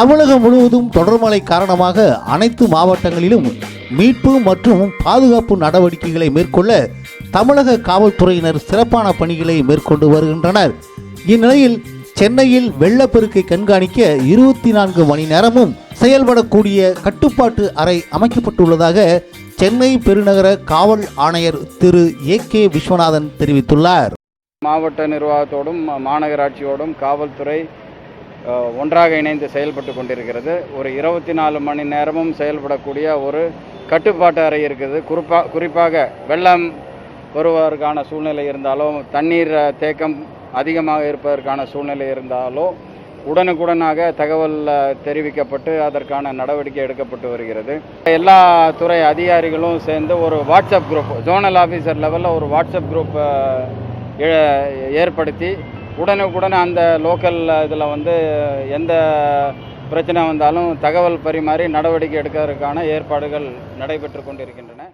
தமிழகம் முழுவதும் தொடர் மழை காரணமாக அனைத்து மாவட்டங்களிலும் மீட்பு மற்றும் பாதுகாப்பு நடவடிக்கைகளை மேற்கொள்ள தமிழக காவல்துறையினர் சிறப்பான பணிகளை மேற்கொண்டு வருகின்றனர். இந்நிலையில் சென்னையில் வெள்ளப்பெருக்கை கண்காணிக்க 24 மணி நேரமும் செயல்படக்கூடிய கட்டுப்பாட்டு அறை அமைக்கப்பட்டுள்ளதாக சென்னை பெருநகர காவல் ஆணையர் திரு AK விஸ்வநாதன் தெரிவித்துள்ளார். மாவட்ட நிர்வாகத்தோடும் மாநகராட்சியோடும் காவல்துறை ஒன்றாக இணைந்து செயல்பட்டு கொண்டிருக்கிறது. ஒரு 24 மணி நேரமும் செயல்படக்கூடிய ஒரு கட்டுப்பாட்டு அறை இருக்குது. குறிப்பாக வெள்ளம் வருவதற்கான சூழ்நிலை இருந்தாலோ, தண்ணீர் தேக்கம் அதிகமாக இருப்பதற்கான சூழ்நிலை இருந்தாலோ உடனுக்குடனாக தகவல் தெரிவிக்கப்பட்டு அதற்கான நடவடிக்கை எடுக்கப்பட்டு வருகிறது. எல்லா துறை அதிகாரிகளும் சேர்ந்து ஒரு வாட்ஸ்அப் குரூப், ஜோனல் ஆஃபீஸர் லெவலில் ஒரு வாட்ஸ்அப் குரூப் ஏற்படுத்தி உடனுக்குடனே அந்த லோக்கல் இதில் எந்த பிரச்சனை வந்தாலும் தகவல் பரிமாறி நடவடிக்கை எடுக்கிறதுக்கான ஏற்பாடுகள் நடைபெற்று கொண்டிருக்கின்றன.